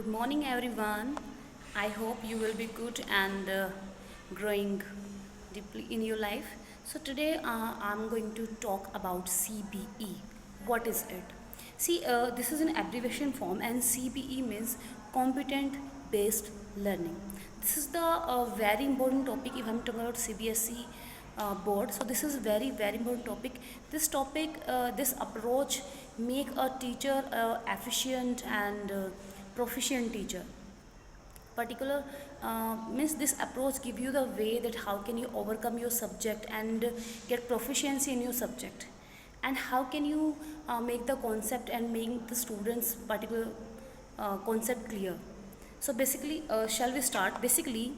Good morning, everyone. I hope you will be good and growing deeply in your life. So, today I'm going to talk about CBE. What is it? See, this is an abbreviation form, and CBE means competent based learning. This is the very important topic if I'm talking about CBSE board. So this is very important topic. This topic, this approach make a teacher efficient and proficient teacher. Particular means this approach give you the way that how can you overcome your subject and get proficiency in your subject, and how can you make the concept and make the students particular concept clear. So basically, shall we start? Basically,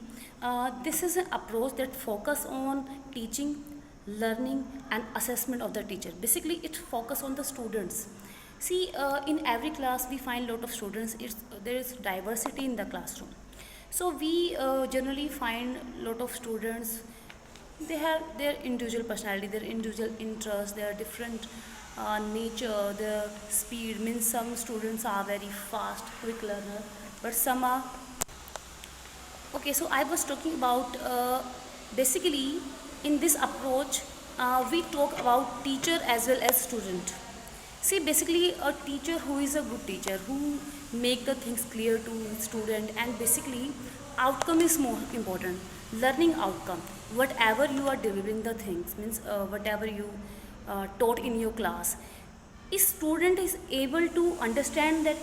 this is an approach that focus on teaching, learning, and assessment of the teacher. Basically, it focus on the students. See, in every class we find lot of students. There is diversity in the classroom. So we generally find lot of students. They have their individual personality, their individual interests, their different nature, their speed. Means some students are very fast, quick learner, but some are okay. So I was talking about basically in this approach we talk about teacher as well as student. See, basically a teacher who is a good teacher, who make the things clear to student, and basically outcome is more important. Learning outcome, whatever you are delivering the things, means whatever you taught in your class, is student is able to understand that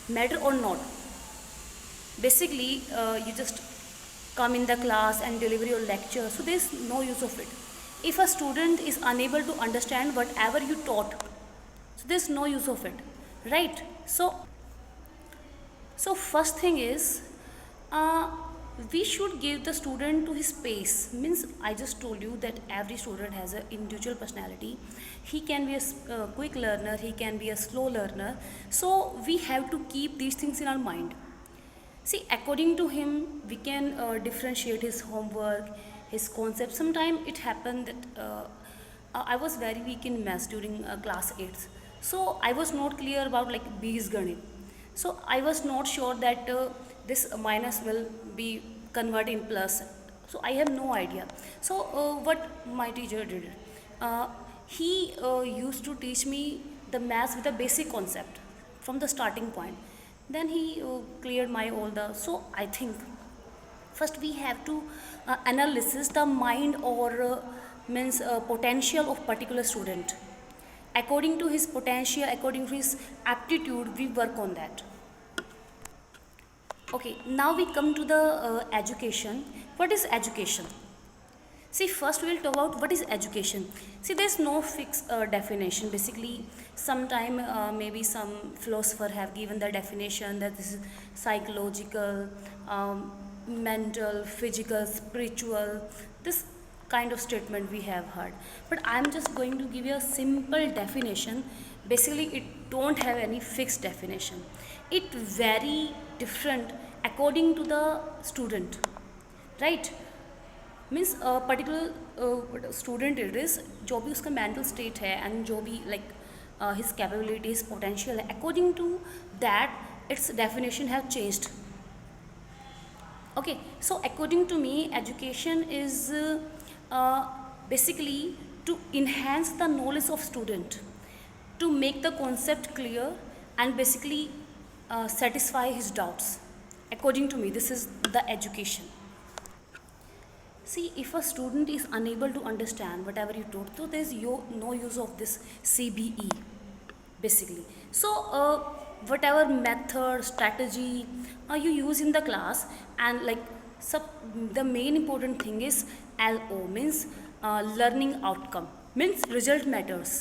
matter or not. Basically you just come in the class and deliver your lecture, so there is no use of it. If a student is unable to understand whatever you taught, so there is no use of it, right? So first thing is uh, we should give the student to his pace. Means I just told you that every student has an individual personality. He can be a quick learner, he can be a slow learner, so we have to keep these things in our mind. See, according to him, we can differentiate his homework, his concept. Sometimes it happened that I was very weak in maths during class 8th. So I was not clear about like B's Ganit. So I was not sure that this minus will be converted in plus. So I have no idea. So what my teacher did, uh, he used to teach me the maths with a basic concept from the starting point. Then he cleared my all the. So I think first we have to analysis the mind or means potential of particular student. According to his potential, according to his aptitude, we work on that. Okay, now we come to the education. What is education? See, first we will talk about what is education. See, there is no fixed definition. Basically, sometime maybe some philosopher have given the definition that this is psychological, mental, physical, spiritual. This kind of statement we have heard. But I am just going to give you a simple definition. Basically, it don't have any fixed definition. It very different according to the student, right? Means particular student it is जो भी उसका mental state है and जो भी like his capabilities potential है, according to that it's definition have changed. Okay, so according to me, education is basically to enhance the knowledge of student, to make the concept clear, and basically satisfy his doubts. According to me, this is the education. See, if a student is unable to understand whatever you taught, so there is no use of this CBE, basically. So, whatever method, strategy you use in the class, and like the main important thing is LO, means learning outcome, means result matters.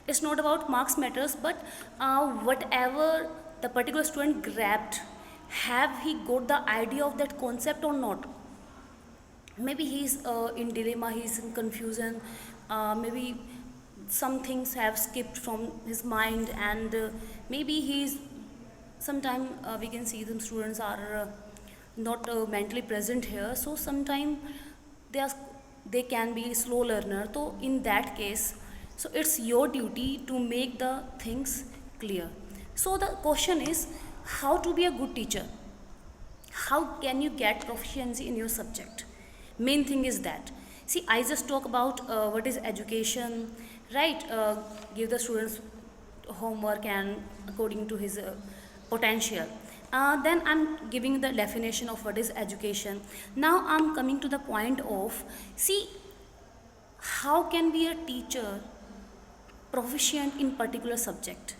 It's not about marks matters, but whatever the particular student grabbed, have he got the idea of that concept or not? Maybe he's in dilemma, he's in confusion, maybe some things have skipped from his mind, and maybe he's sometime we can see them students are not mentally present here, so sometime they are, they can be slow learner. So in that case, so it's your duty to make the things clear. So the question is, how to be a good teacher, how can you get proficiency in your subject. Main thing is that, see, I just talk about what is education, right? Give the students homework and according to his potential. Then I'm giving the definition of what is education. Now I'm coming to the point of, see, how can be a teacher proficient in particular subject.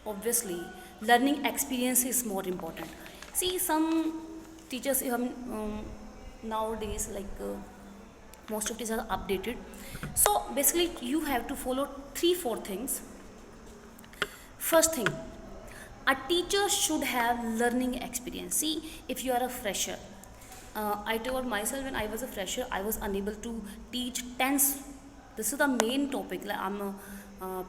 Obviously learning experience is more important. See, some teachers nowadays, like most of these are updated. So basically you have to follow 3 4 things. First thing, a teacher should have learning experience. See, if you are a fresher, I told myself when I was a fresher, I was unable to teach tense. This is the main topic, like I'm a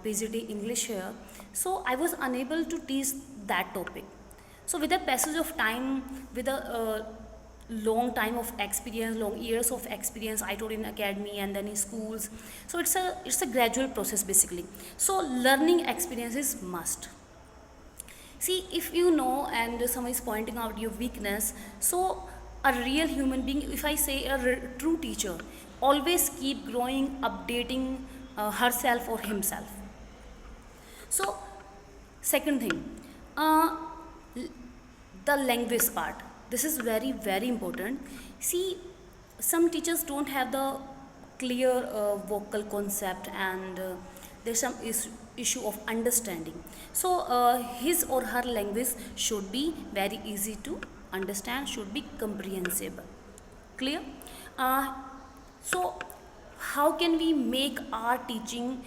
PGT English here, so I was unable to teach that topic. So with the passage of time, with a long time of experience, long years of experience, I taught in academy and then in schools. So it's a gradual process basically. So learning experience is must. See, if you know and someone is pointing out your weakness, so a real human being, if I say a true teacher, always keep growing, updating herself or himself. So, second thing, uh, the language part. This is very, very important. See, some teachers don't have the clear vocal concept, and there's some issue of understanding. So his or her language should be very easy to understand, should be comprehensible. Clear? uh, so how can we make our teaching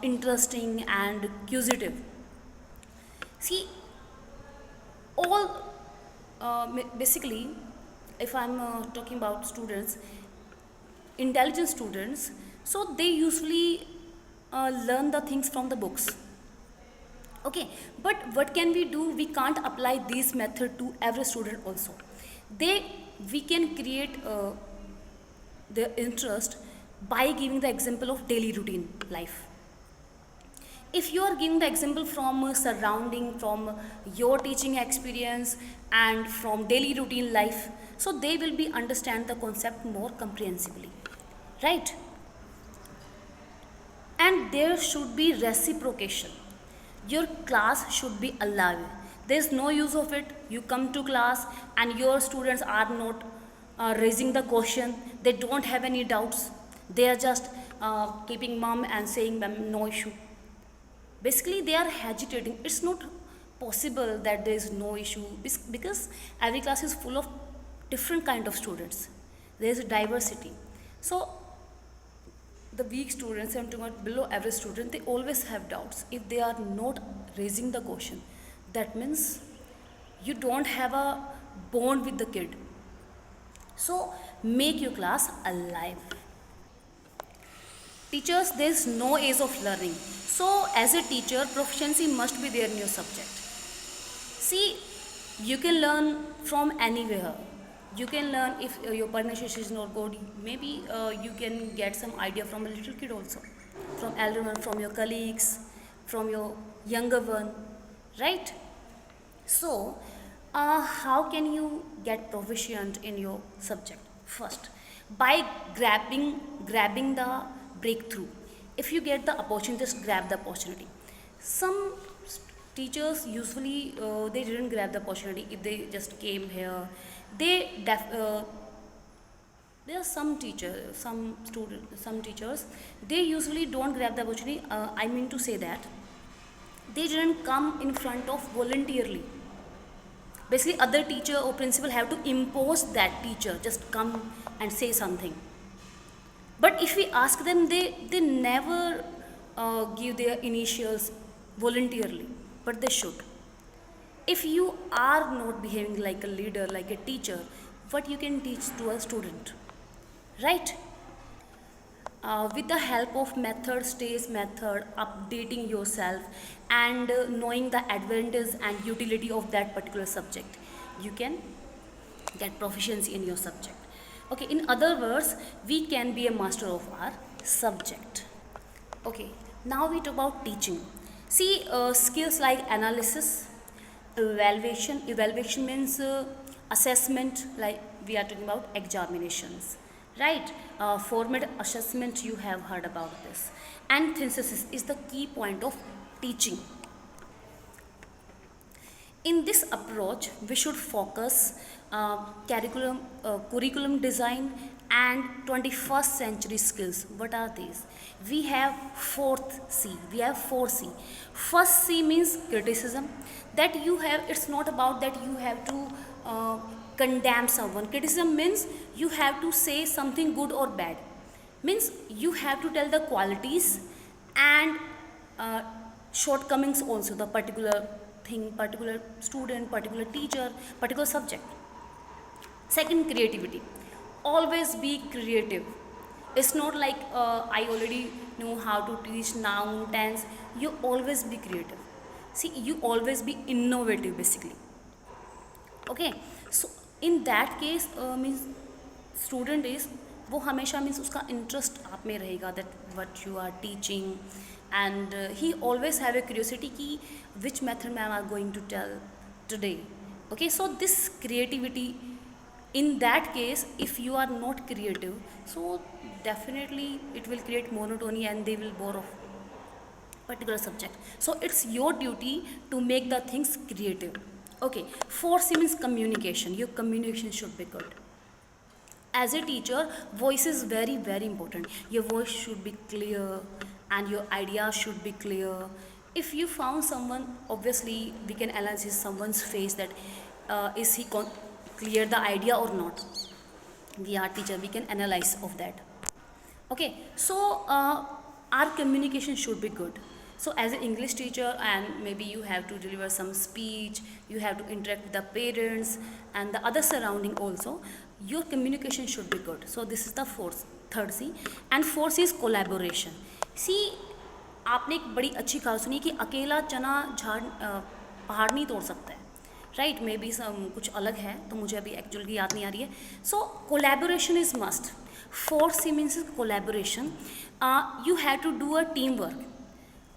interesting and acquisitive? See, all basically, if I'm talking about students, intelligent students, so they usually learn the things from the books. Okay, but what can we do? We can't apply this method to every student also. They, we can create their interest by giving the example of daily routine life. If you are giving the example from surrounding, from your teaching experience and from daily routine life, so they will be understand the concept more comprehensively, right? And there should be reciprocation. Your class should be alive. There's no use of it you come to class and your students are not raising the question, they don't have any doubts, they are just keeping mum and saying ma'am no issue. Basically they are agitating. It's not possible that there is no issue, because every class is full of different kind of students, there is a diversity. So the weak students, I'm talking about below average student, they always have doubts. If they are not raising the question, that means you don't have a bond with the kid. So make your class alive. Teachers, there is no age of learning. So as a teacher, proficiency must be there in your subject. See, you can learn from anywhere. You can learn if your pronunciation is not good. Maybe you can get some idea from a little kid also, from elder one, from your colleagues, from your younger one, right? So, how can you get proficient in your subject? First, by grabbing the breakthrough. If you get the opportunity, just grab the opportunity. Some teachers usually they didn't grab the opportunity. If they just came here, there are some teachers, some students, some teachers, they usually don't grab the opportunity. I mean to say that they didn't come in front of voluntarily. Basically other teacher or principal have to impose that teacher just come and say something. But if we ask them, they never give their initials voluntarily, but they should. If you are not behaving like a leader, like a teacher, what you can teach to a student, right? With the help of method, stage method, updating yourself, and knowing the advantage and utility of that particular subject, you can get proficiency in your subject. Okay, in other words, we can be a master of our subject. Okay, now we talk about teaching. See, skills like analysis, Evaluation means assessment, like we are talking about examinations, right? Format assessment, you have heard about this. And synthesis is the key point of teaching. In this approach, we should focus curriculum design and 21st century skills. What are these? We have fourth C. We have 4C. First C means criticism. That you have, it's not about that you have to condemn someone. Criticism means you have to say something good or bad. Means you have to tell the qualities and uh, shortcomings also, the particular thing, particular student, particular teacher, particular subject. Second, creativity. Always be creative. It's not like I already know how to teach noun, tense. You always be creative. See, you always be innovative basically. Okay, so in that case means student is, वो हमेशा means उसका interest आप में रहेगा, that what you are teaching, and he always have a curiosity कि which method ma'am are going to tell today. Okay, so this creativity, in that case if you are not creative, so definitely it will create monotony and they will bore of particular subject. So it's your duty to make the things creative. Okay, 4C means communication. Your communication should be good. As a teacher, voice is very very important. Your voice should be clear and your ideas should be clear. If you found someone, obviously we can analyze someone's face, that is he clear the idea or not. We are teacher, we can analyze of that. Okay, so our communication should be good. So as an English teacher, and maybe you have to deliver some speech, you have to interact with the parents and the other surrounding also, your communication should be good. So this is the third C. And fourth is collaboration. See, आपने एक बड़ी अच्छी कहावत सुनी कि अकेला चना झाड़ पहाड़ नहीं तोड़ सकता है, राइट? मे बी सम कुछ अलग है, तो मुझे अभी एक्चुअली याद नहीं आ रही है. So collaboration is must. Fourth C means collaboration. You have to do a team work.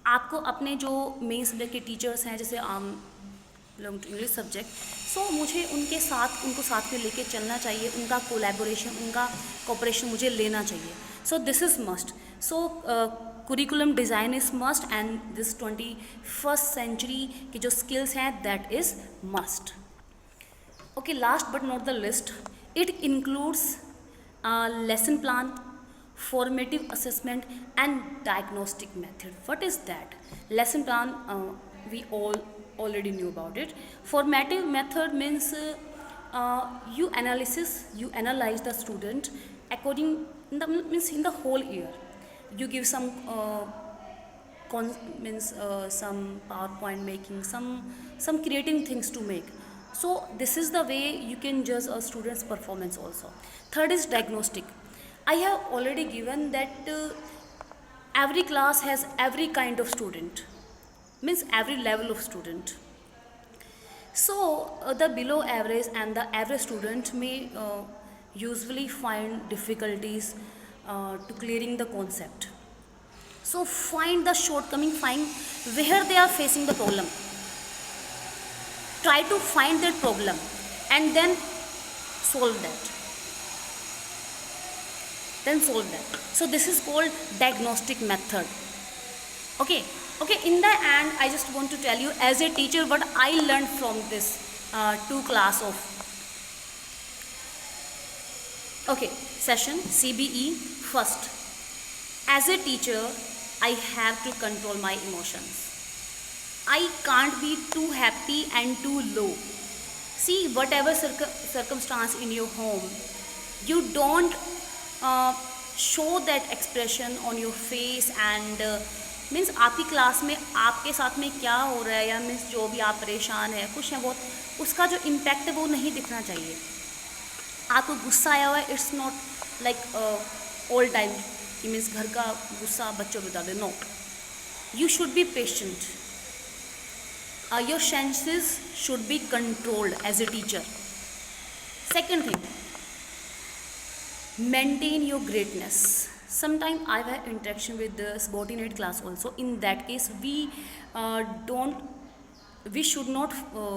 आपको अपने जो मेन सब्जेक्ट के टीचर्स हैं, जैसे belong to English subject, so मुझे उनको साथ में लेके चलना चाहिए. उनका कोलैबोरेशन, उनका कोऑपरेशन मुझे लेना चाहिए. So this is must. So curriculum design is must, and this 21st century की जो स्किल्स हैं, that is must. Okay, last but not the list, it includes lesson plan, formative assessment and diagnostic method. What is that? Lesson plan, we all already knew about it. Formative method means you analyze the student according in the whole year. You give some some PowerPoint making, some creating things to make. So this is the way you can judge a student's performance also. Third is diagnostic. I have already given that every class has every kind of student, means every level of student. So the below average and the average student may usually find difficulties to clearing the concept. So find the shortcoming, find where they are facing the problem. Try to find that problem and then solve that. So this is called diagnostic method. Okay, in the end, I just want to tell you as a teacher what I learned from this 2 class of session CBE. First, as a teacher, I have to control my emotions. I can't be too happy and too low. See, whatever circumstance in your home, you don't show that expression on your face, and means आपकी class में आपके साथ में क्या हो रहा है, या मीन्स जो भी आप परेशान है, खुश हैं बहुत, उसका जो इम्पैक्ट है वो नहीं दिखना चाहिए. आपको गुस्सा आया हुआ है, it's not like all time कि मीन्स घर का गुस्सा बच्चों को बता दे. No, you should be patient. Your senses should be controlled as a teacher. Second thing, maintain your greatness. Sometimes I have interaction with the subordinate class also. In that case, we don't we should not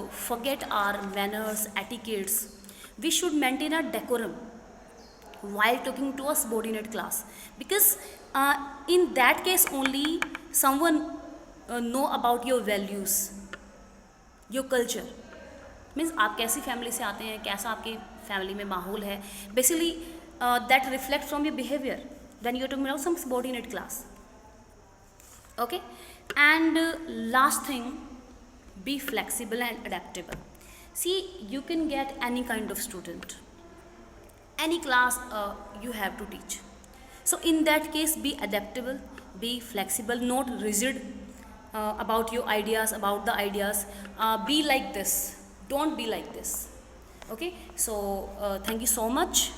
forget our manners, etiquettes. We should maintain our decorum while talking to a subordinate class, because in that case only someone know about your values, your culture. Means आप कैसी family से आते हैं, कैसा आपकी family में माहौल है, basically that reflect from your behaviour when you are talking about some subordinate class. Okay, and last thing, be flexible and adaptable. See, you can get any kind of student, any class you have to teach. So in that case, be adaptable, be flexible, not rigid about your ideas, about the ideas. Be like this, don't be like this. Okay, so thank you so much.